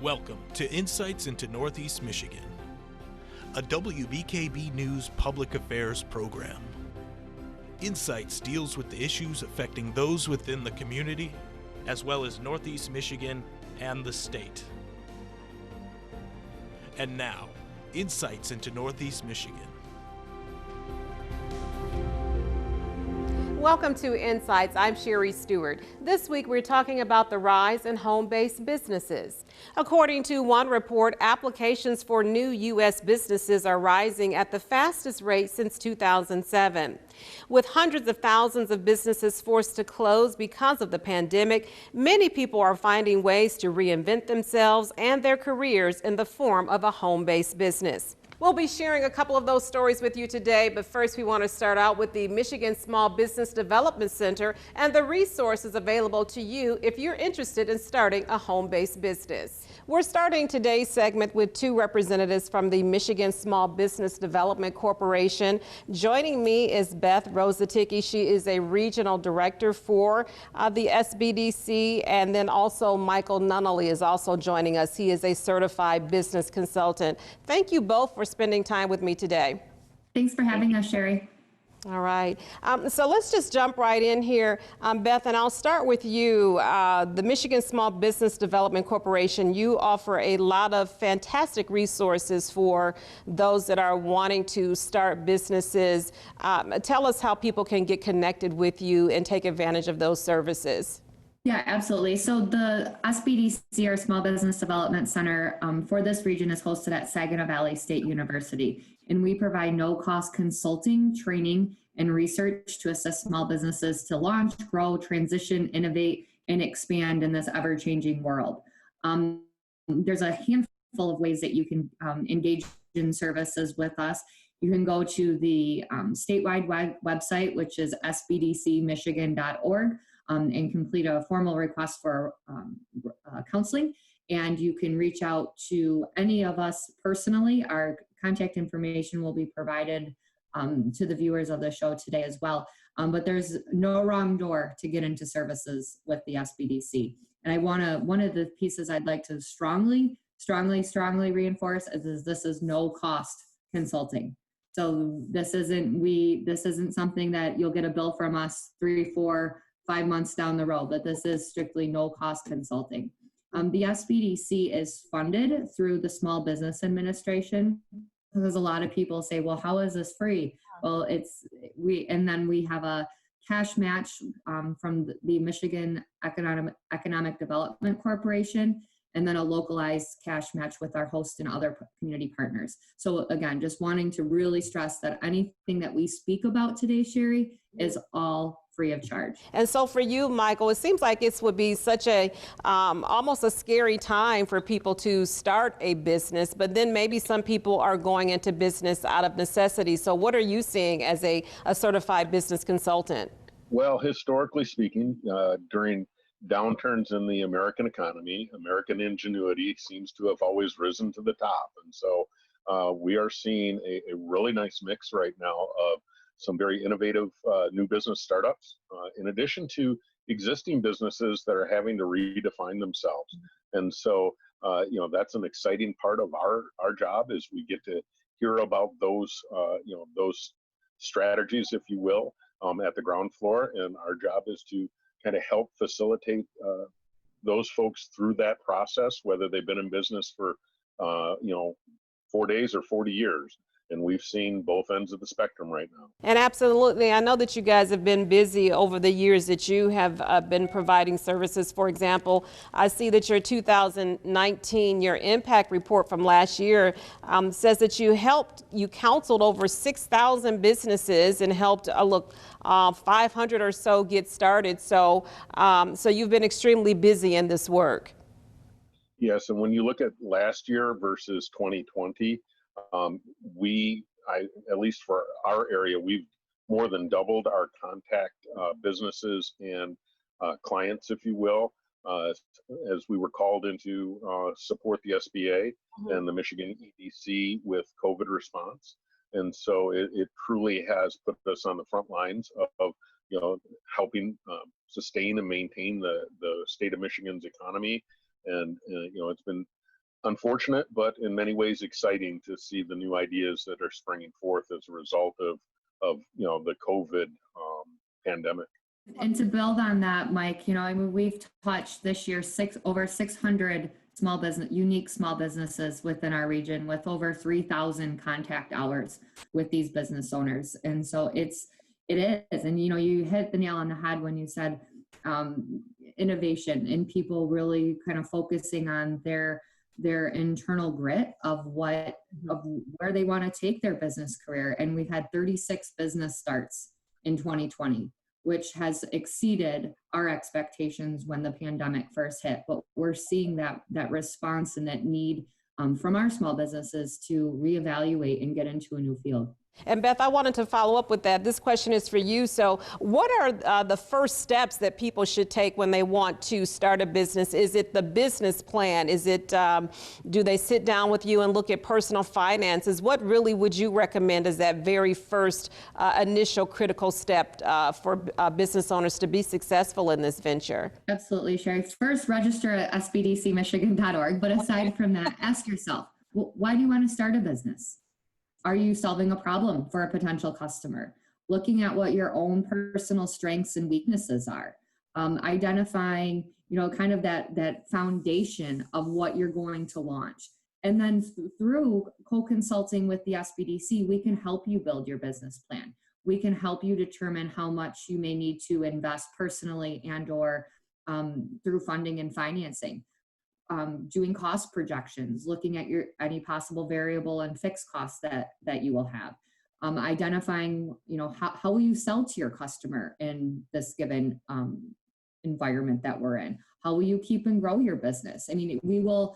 Welcome to Insights into Northeast Michigan, a WBKB News public affairs program. Insights deals with the issues affecting those within the community, as well as Northeast Michigan and the state. And now, Insights into Northeast Michigan. Welcome to Insights. I'm Sherry Stewart. This week we're talking about the rise in home-based businesses. According to one report, applications for new U.S. businesses are rising at the fastest rate since 2007. With hundreds of thousands of businesses forced to close because of the pandemic, many people are finding ways to reinvent themselves and their careers in the form of a home-based business. We'll be sharing a couple of those stories with you today, but first we want to start out with the Michigan Small Business Development Center and the resources available to you if you're interested in starting a home-based business. We're starting today's segment with two representatives from the Michigan Small Business Development Corporation. Joining me is Beth Rosaticky. She is a regional director for the SBDC, and then also Michael Nunnally is also joining us. He is a certified business consultant. Thank you both for spending time with me today. Thanks for having us, Sherry. All right. So let's just jump right in here. Beth, and I'll start with you. The Michigan Small Business Development Corporation, you offer a lot of fantastic resources for those that are wanting to start businesses. Tell us how people can get connected with you and take advantage of those services. Yeah, absolutely. So the SBDC, or Small Business Development Center, for this region is hosted at Saginaw Valley State University. And we provide no-cost consulting, training, and research to assist small businesses to launch, grow, transition, innovate, and expand in this ever-changing world. There's a handful of ways that you can engage in services with us. You can go to the statewide website, which is sbdcmichigan.org. And complete a formal request for counseling. And you can reach out to any of us personally. Our contact information will be provided to the viewers of the show today as well. But there's no wrong door to get into services with the SBDC. And one of the pieces I'd like to strongly reinforce is this is no cost consulting. So this isn't something that you'll get a bill from us 3, 4, 5 months down the road, but this is strictly no cost consulting. The SBDC is funded through the Small Business Administration, because a lot of people say, well, how is this free? Well, and then we have a cash match from the Michigan Economic Development Corporation, and then a localized cash match with our host and other community partners. So again, just wanting to really stress that anything that we speak about today, Sherry, is all free of charge. And so for you, Michael, it seems like it would be such a almost a scary time for people to start a business, but then maybe some people are going into business out of necessity. So what are you seeing as a certified business consultant? Well, historically speaking, during downturns in the American economy, American ingenuity seems to have always risen to the top. And so we are seeing a really nice mix right now of some very innovative new business startups, in addition to existing businesses that are having to redefine themselves. And so, that's an exciting part of our job, is we get to hear about those, those strategies, if you will, at the ground floor. And our job is to kind of help facilitate those folks through that process, whether they've been in business for, 4 days or 40 years. And we've seen both ends of the spectrum right now. And absolutely, I know that you guys have been busy over the years that you have been providing services. For example, I see that your 2019, your impact report from last year says that you counseled over 6,000 businesses and helped 500 or so get started. So you've been extremely busy in this work. Yes, and when you look at last year versus 2020, at least for our area, we've more than doubled our contact businesses and clients, if you will, as we were called in to support the SBA and the Michigan EDC with COVID response. And so it truly has put us on the front lines of helping sustain and maintain the state of Michigan's economy. And it's been unfortunate, but in many ways exciting to see the new ideas that are springing forth as a result of the COVID pandemic. And to build on that, Mike, I mean, we've touched this year over 600 unique small businesses within our region, with over 3,000 contact hours with these business owners. And so it is, and you hit the nail on the head when you said innovation and people really kind of focusing on their internal grit of where they want to take their business career. And we've had 36 business starts in 2020, which has exceeded our expectations when the pandemic first hit. But we're seeing that response and that need from our small businesses to reevaluate and get into a new field. And Beth, I wanted to follow up with that. This question is for you. So what are the first steps that people should take when they want to start a business? Is it the business plan? Is it, do they sit down with you and look at personal finances? What really would you recommend as that very first initial critical step for business owners to be successful in this venture? Absolutely, Sherry. First, register at sbdcmichigan.org. But aside from that, ask yourself, why do you want to start a business? Are you solving a problem for a potential customer? Looking at what your own personal strengths and weaknesses are. Identifying, kind of that foundation of what you're going to launch. And then through co-consulting with the SBDC, we can help you build your business plan. We can help you determine how much you may need to invest personally and or through funding and financing. Doing cost projections, looking at any possible variable and fixed costs that you will have. Identifying, how will you sell to your customer in this given environment that we're in? How will you keep and grow your business? I mean, we will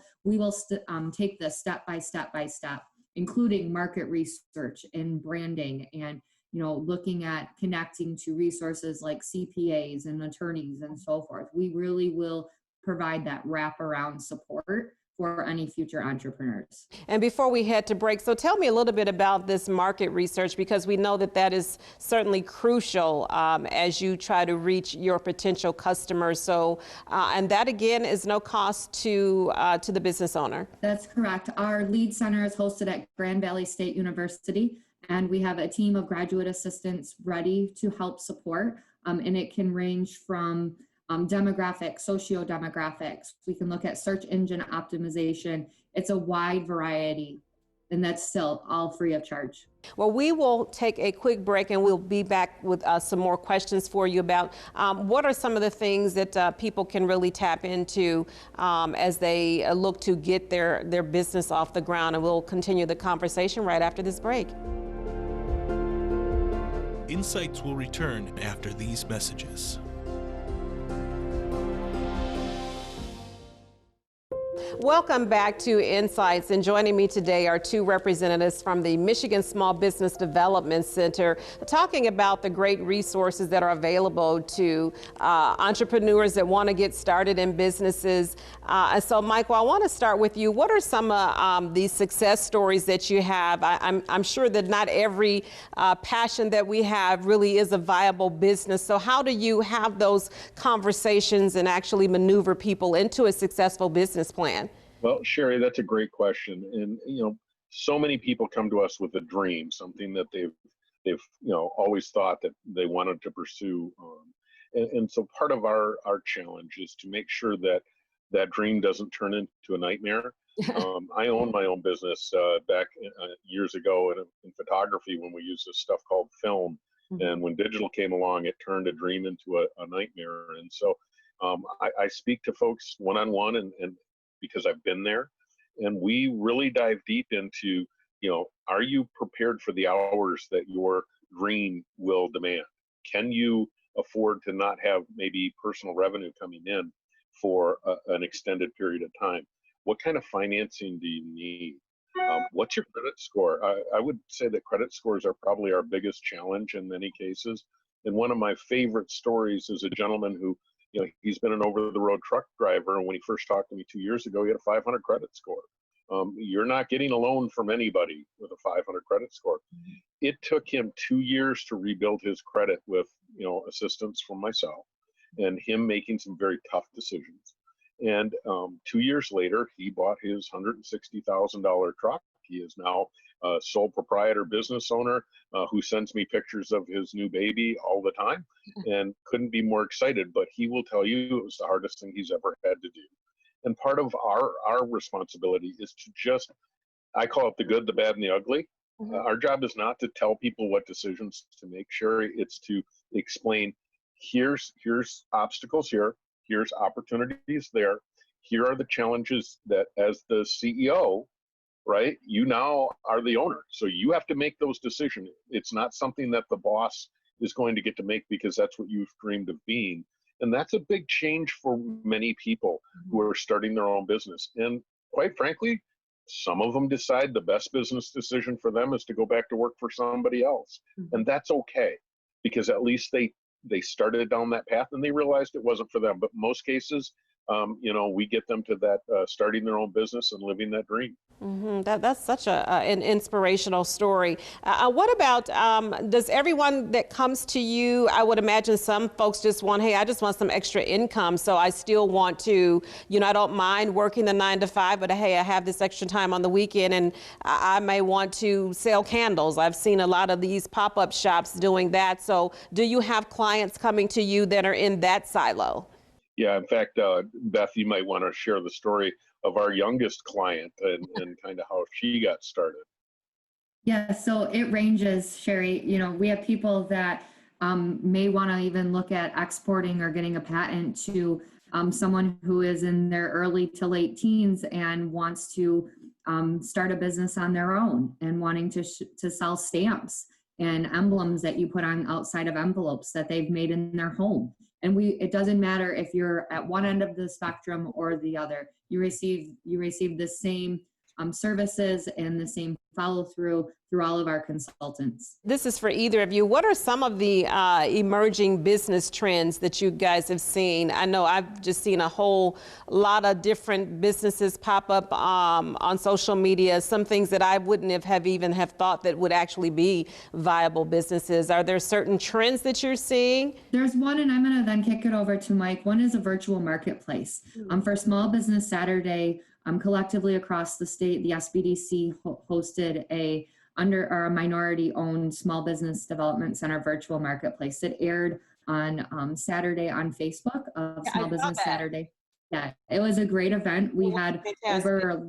take this step by step, including market research and branding and looking at connecting to resources like CPAs and attorneys and so forth. We really will provide that wraparound support for any future entrepreneurs. And before we head to break, so tell me a little bit about this market research, because we know that is certainly crucial as you try to reach your potential customers. So, and that again is no cost to the business owner. That's correct. Our lead center is hosted at Grand Valley State University, and we have a team of graduate assistants ready to help support. And it can range from demographics, socio-demographics. We can look at search engine optimization. It's a wide variety, and that's still all free of charge. Well, we will take a quick break and we'll be back with some more questions for you about what are some of the things that people can really tap into as they look to get their business off the ground. And we'll continue the conversation right after this break. Insights will return after these messages. Welcome back to Insights, and joining me today are two representatives from the Michigan Small Business Development Center talking about the great resources that are available to entrepreneurs that want to get started in businesses. And so, Michael, I want to start with you. What are some of these success stories that you have? I'm sure that not every passion that we have really is a viable business. So how do you have those conversations and actually maneuver people into a successful business plan? Well, Sherry, that's a great question. And, so many people come to us with a dream, something that they've always thought that they wanted to pursue. And so part of our challenge is to make sure that that dream doesn't turn into a nightmare. I owned my own business back years ago in photography when we used this stuff called film. Mm-hmm. And when digital came along, it turned a dream into a nightmare. And so I speak to folks one-on-one and because I've been there, and we really dive deep into, are you prepared for the hours that your dream will demand? Can you afford to not have maybe personal revenue coming in for an extended period of time? What kind of financing do you need? What's your credit score? I would say that credit scores are probably our biggest challenge in many cases. And one of my favorite stories is a gentleman who, he's been an over-the-road truck driver, and when he first talked to me 2 years ago, he had a 500 credit score. You're not getting a loan from anybody with a 500 credit score. Mm-hmm. It took him 2 years to rebuild his credit with, assistance from myself and him making some very tough decisions. And 2 years later, he bought his $160,000 truck. He is now a sole proprietor business owner who sends me pictures of his new baby all the time and couldn't be more excited. But he will tell you it was the hardest thing he's ever had to do. And part of our responsibility is to just, I call it the good, the bad, and the ugly. Our job is not to tell people what decisions to make. Sure, it's to explain, here's obstacles here, here's opportunities there, here are the challenges that as the CEO, right, you now are the owner, so you have to make those decisions. It's not something that the boss is going to get to make because that's what you've dreamed of being. And that's a big change for many people who are starting their own business. And quite frankly, some of them decide the best business decision for them is to go back to work for somebody else. And that's okay, because at least they started down that path and they realized it wasn't for them. But most cases, we get them to that starting their own business and living that dream. That's such an inspirational story. What about, does everyone that comes to you, I would imagine some folks just want, hey, I just want some extra income, so I still want to, I don't mind working the 9 to 5, but hey, I have this extra time on the weekend and I may want to sell candles. I've seen a lot of these pop-up shops doing that. So do you have clients coming to you that are in that silo? Yeah, in fact, Beth, you might want to share the story of our youngest client and kind of how she got started. Yeah, so it ranges, Sherry. We have people that may want to even look at exporting or getting a patent to someone who is in their early to late teens and wants to start a business on their own and wanting to sell stamps and emblems that you put on outside of envelopes that they've made in their home. And it doesn't matter if you're at one end of the spectrum or the other. You receive the same services and the same follow through all of our consultants. This is for either of you. What are some of the emerging business trends that you guys have seen? I know I've just seen a whole lot of different businesses pop up on social media, some things that I wouldn't have even thought that would actually be viable businesses. Are there certain trends that you're seeing? There's one, and I'm going to then kick it over to Mike. One is a virtual marketplace. For Small Business Saturday, collectively across the state, the SBDC hosted a minority-owned small business development center virtual marketplace. It aired on Saturday on Facebook of Small Business Saturday. Yeah, it was a great event. We had over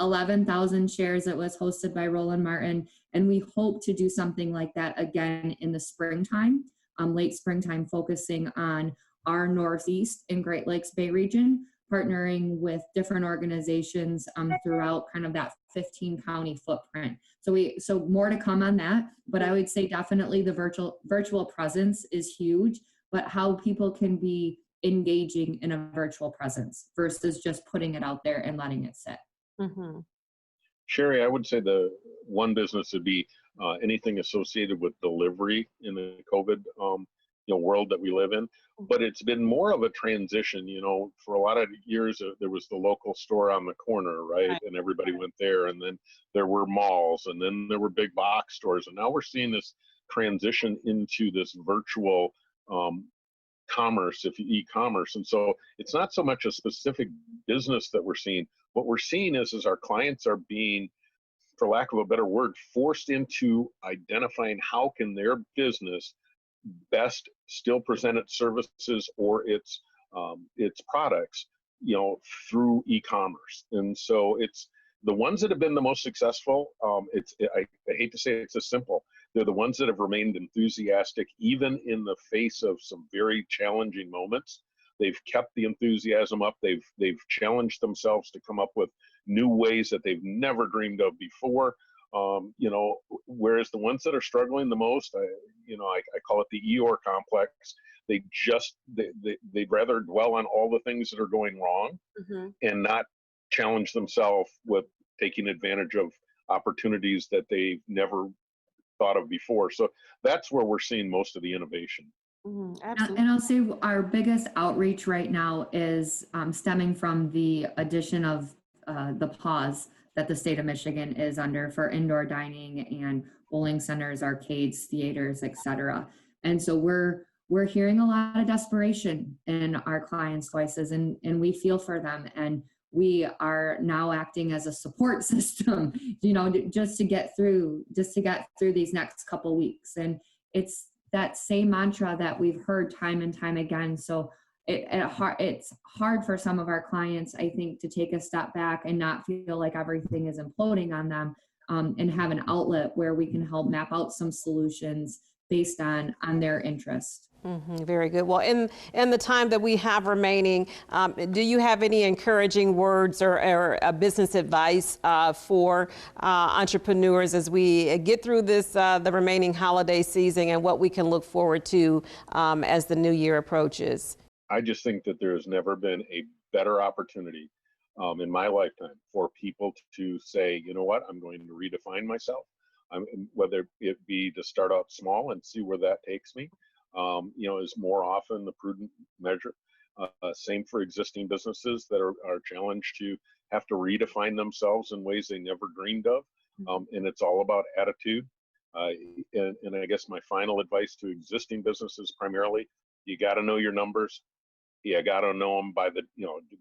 11,000 shares. It was hosted by Roland Martin, and we hope to do something like that again in the springtime, late springtime, focusing on our Northeast and Great Lakes Bay region, partnering with different organizations throughout kind of that 15 county footprint. So more to come on that, but I would say definitely the virtual presence is huge, but how people can be engaging in a virtual presence versus just putting it out there and letting it sit. Sherry, I would say the one business would be anything associated with delivery in the COVID world that we live in. But it's been more of a transition. For a lot of years there was the local store on the corner, right? And everybody went there, and then there were malls, and then there were big box stores, and now we're seeing this transition into this virtual commerce, e-commerce. And so it's not so much a specific business that we're seeing. What we're seeing is our clients are being, for lack of a better word, forced into identifying how can their business best still present its services or its products, through e-commerce. And so it's the ones that have been the most successful. I hate to say it's this simple. They're the ones that have remained enthusiastic, even in the face of some very challenging moments. They've kept the enthusiasm up. They've challenged themselves to come up with new ways that they've never dreamed of before. Whereas the ones that are struggling the most, I call it the Eeyore complex. They'd rather dwell on all the things that are going wrong and not challenge themselves with taking advantage of opportunities that they've never thought of before. So that's where we're seeing most of the innovation. Absolutely. And I'll say our biggest outreach right now is stemming from the addition of the pause that the state of Michigan is under for indoor dining and bowling centers, arcades, theaters, etc. And so we're we're hearing a lot of desperation in our clients' voices, and we feel for them. And we are now acting as a support system, just to get through these next couple weeks. And it's that same mantra that we've heard time and time again. So it's hard for some of our clients, I think, to take a step back and not feel like everything is imploding on them, and have an outlet where we can help map out some solutions based on their interest. Very good. Well, in the time that we have remaining, do you have any encouraging words or business advice for entrepreneurs as we get through this, the remaining holiday season, and what we can look forward to as the new year approaches? I just think that there has never been a better opportunity in my lifetime for people to say, you know what, I'm going to redefine myself. Whether it be to start out small and see where that takes me, is more often the prudent measure. Same for existing businesses that are challenged to have to redefine themselves in ways they never dreamed of. And it's all about attitude. And I guess my final advice to existing businesses primarily, you got to know your numbers. You got to know them by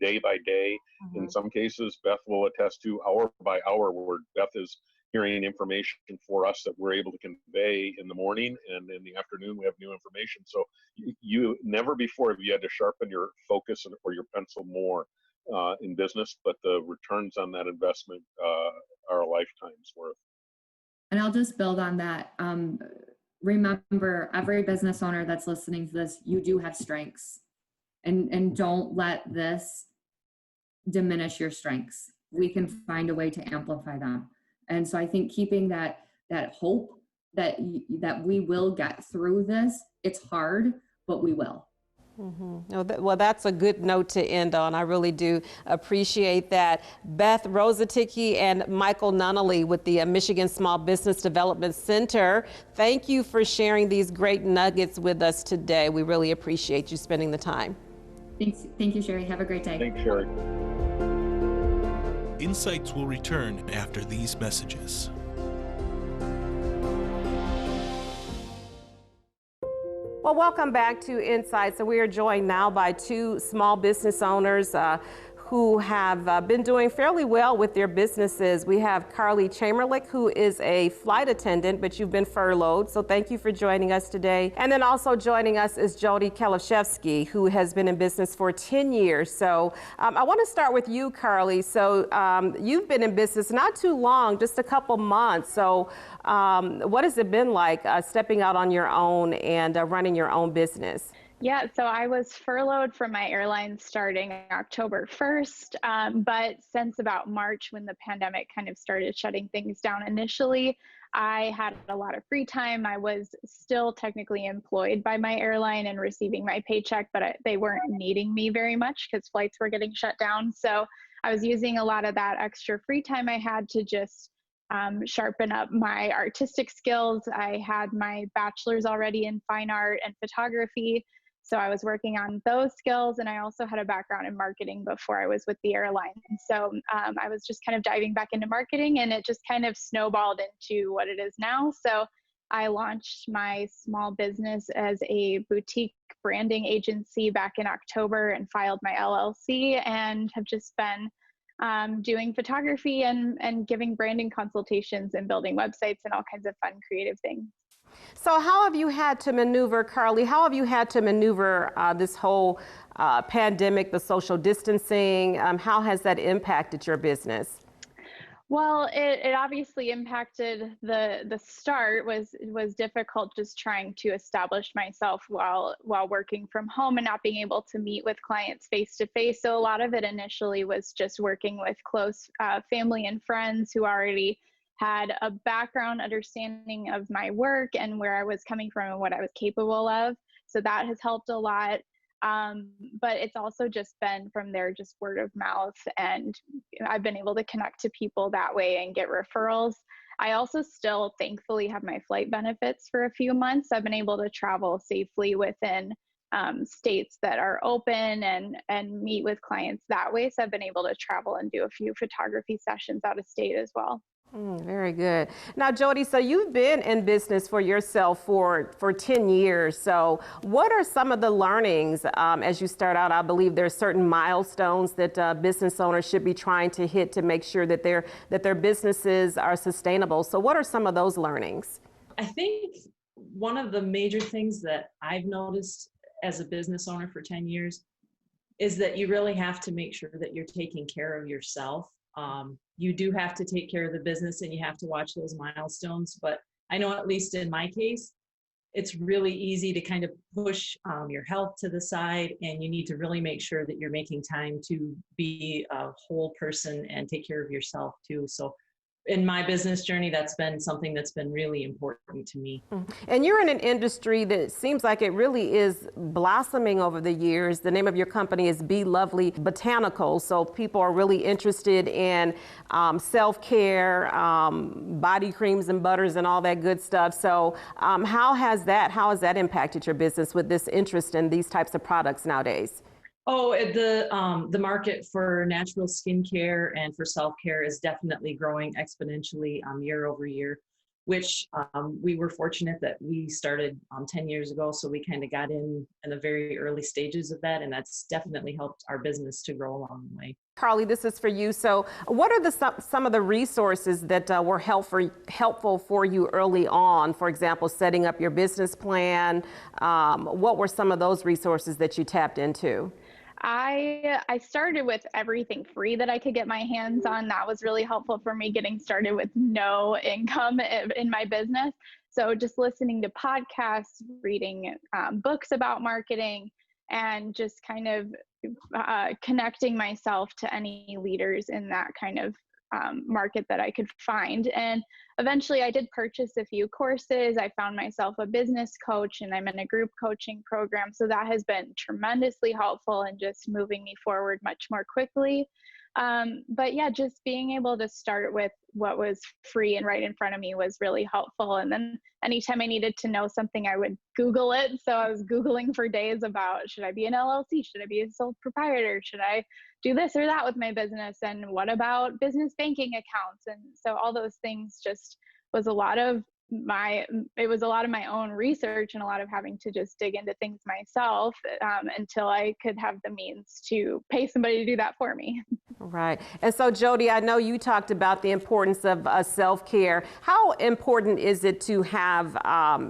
day by day. In some cases, Beth will attest to hour by hour, where Beth is hearing information for us that we're able to convey in the morning, and in the afternoon we have new information. So you never before have you had to sharpen your focus or your pencil more in business, but the returns on that investment are a lifetime's worth. And I'll just build on that. Remember, every business owner that's listening to this, you do have strengths, and don't let this diminish your strengths. We can find a way to amplify them. And so I think keeping that hope that we will get through this. It's hard, but we will. Well, that's a good note to end on. I really do appreciate that. Beth Rosaticki and Michael Nunnally with the Michigan Small Business Development Center, thank you for sharing these great nuggets with us today. We really appreciate you spending the time. Thanks. Thank you, Sherry. Have a great day. Thanks, Sherry. Insights will return after these messages. Well, welcome back to Insights. So we are joined now by two small business owners who have been doing fairly well with their businesses. We have Carly Chamberlain, who is a flight attendant, but you've been furloughed. So thank you for joining us today. And then also joining us is Jody Kalashevsky, who has been in business for 10 years. So I want to start with you, Carly. So you've been in business not too long, just a couple months. So what has it been like stepping out on your own and running your own business? Yeah, so I was furloughed from my airline starting October 1st, but since about March, when the pandemic kind of started shutting things down initially, I had a lot of free time. I was still technically employed by my airline and receiving my paycheck, but they weren't needing me very much because flights were getting shut down. So I was using a lot of that extra free time I had to just sharpen up my artistic skills. I had my bachelor's already in fine art and photography. So I was working on those skills, and I also had a background in marketing before I was with the airline. And so I was just kind of diving back into marketing, and it just kind of snowballed into what it is now. So I launched my small business as a boutique branding agency back in October and filed my LLC, and have just been doing photography and giving branding consultations and building websites and all kinds of fun creative things. So how have you had to maneuver, Carly, how have you had to maneuver this whole pandemic, the social distancing? How has that impacted your business? Well, it obviously impacted the start was difficult, just trying to establish myself while working from home and not being able to meet with clients face to face. So a lot of it initially was just working with close family and friends who already had a background understanding of my work and where I was coming from and what I was capable of. So that has helped a lot. But it's also just been from there, just word of mouth. And I've been able to connect to people that way and get referrals. I also still thankfully have my flight benefits for a few months. I've been able to travel safely within states that are open and meet with clients that way. So I've been able to travel and do a few photography sessions out of state as well. Very good. Now, Jody, so you've been in business for yourself for 10 years. So what are some of the learnings as you start out? I believe there are certain milestones that business owners should be trying to hit to make sure that their businesses are sustainable. So what are some of those learnings? I think one of the major things that I've noticed as a business owner for 10 years is that you really have to make sure that you're taking care of yourself. You do have to take care of the business and you have to watch those milestones. But I know, at least in my case, it's really easy to kind of push your health to the side, and you need to really make sure that you're making time to be a whole person and take care of yourself too. So in my business journey, that's been something that's been really important to me. And you're in an industry that seems like it really is blossoming over the years. The name of your company is Be Lovely Botanicals. So people are really interested in self-care, body creams and butters and all that good stuff. So how has that impacted your business with this interest in these types of products nowadays? Oh, the market for natural skincare and for self-care is definitely growing exponentially year over year, which we were fortunate that we started 10 years ago. So we kind of got in the very early stages of that, and that's definitely helped our business to grow along the way. Carly, this is for you. So what are some of the resources that were helpful for you early on? For example, setting up your business plan. What were some of those resources that you tapped into? I started with everything free that I could get my hands on. That was really helpful for me getting started with no income in my business. So just listening to podcasts, reading books about marketing, and just kind of connecting myself to any leaders in that kind of market that I could find. And eventually I did purchase a few courses. I found myself a business coach, and I'm in a group coaching program. So that has been tremendously helpful in just moving me forward much more quickly. But yeah, just being able to start with what was free and right in front of me was really helpful. And then anytime I needed to know something, I would Google it. So I was Googling for days about, should I be an LLC? Should I be a sole proprietor? Should I do this or that with my business? And what about business banking accounts? And so all those things just was a lot of my own research and a lot of having to just dig into things myself until I could have the means to pay somebody to do that for me. Right. And so, Jody, I know you talked about the importance of self-care. How important is it to have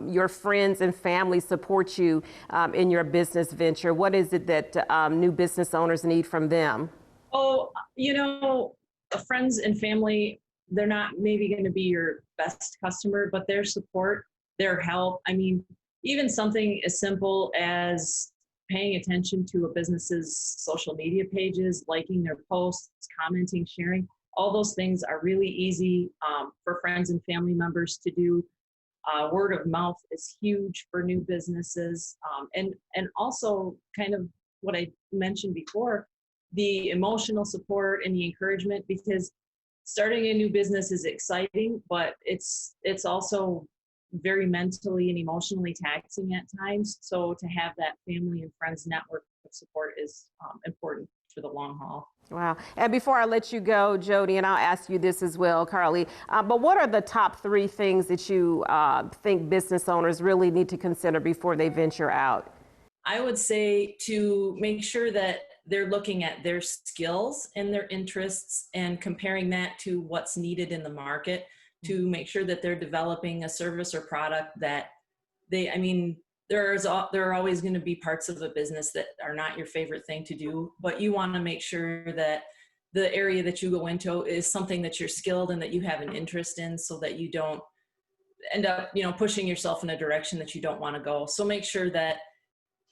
your friends and family support you in your business venture? What is it that new business owners need from them? Oh, friends and family, they're not maybe going to be your best customer, but their support, their help. I mean, even something as simple as paying attention to a business's social media pages, liking their posts, commenting, sharing, all those things are really easy for friends and family members to do. Word of mouth is huge for new businesses. And also kind of what I mentioned before, the emotional support and the encouragement, because starting a new business is exciting, but it's also very mentally and emotionally taxing at times. So to have that family and friends network of support is important for the long haul. Wow. And before I let you go, Jody, and I'll ask you this as well, Carly, but what are the top 3 things that you think business owners really need to consider before they venture out? I would say to make sure that they're looking at their skills and their interests and comparing that to what's needed in the market to make sure that they're developing a service or product that there are always going to be parts of a business that are not your favorite thing to do, but you want to make sure that the area that you go into is something that you're skilled and that you have an interest in, so that you don't end up, pushing yourself in a direction that you don't want to go. So make sure that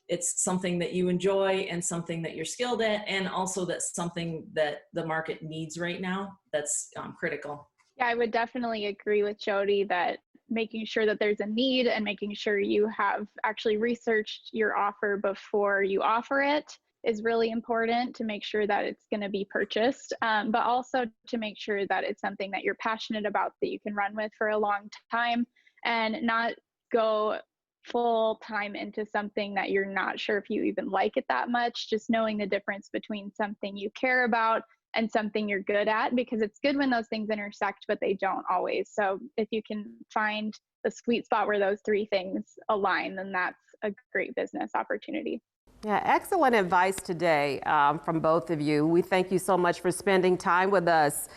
it's something that you enjoy and something that you're skilled at, and also that's something that the market needs right now. That's critical. Yeah, I would definitely agree with Jody that making sure that there's a need and making sure you have actually researched your offer before you offer it is really important, to make sure that it's going to be purchased, but also to make sure that it's something that you're passionate about, that you can run with for a long time, and not go full time into something that you're not sure if you even like it that much. Just knowing the difference between something you care about and something you're good at, because it's good when those things intersect, but they don't always. So if you can find the sweet spot where those three things align, then that's a great business opportunity. Yeah, excellent advice today from both of you. We thank you so much for spending time with us.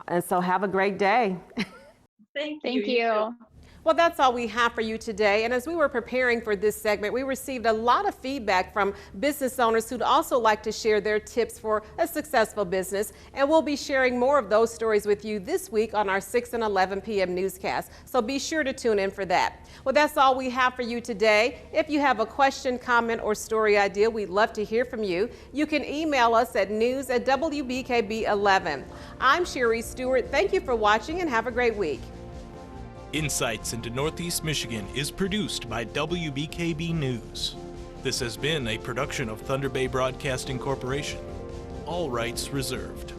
And so have a great day. Thank Thank you. you. Well, that's all we have for you today. And as we were preparing for this segment, we received a lot of feedback from business owners who'd also like to share their tips for a successful business. And we'll be sharing more of those stories with you this week on our 6 and 11 p.m. newscast. So be sure to tune in for that. Well, that's all we have for you today. If you have a question, comment, or story idea, we'd love to hear from you. You can email us at news@WBKB11. I'm Sherry Stewart. Thank you for watching and have a great week. Insights into Northeast Michigan is produced by WBKB News. This has been a production of Thunder Bay Broadcasting Corporation. All rights reserved.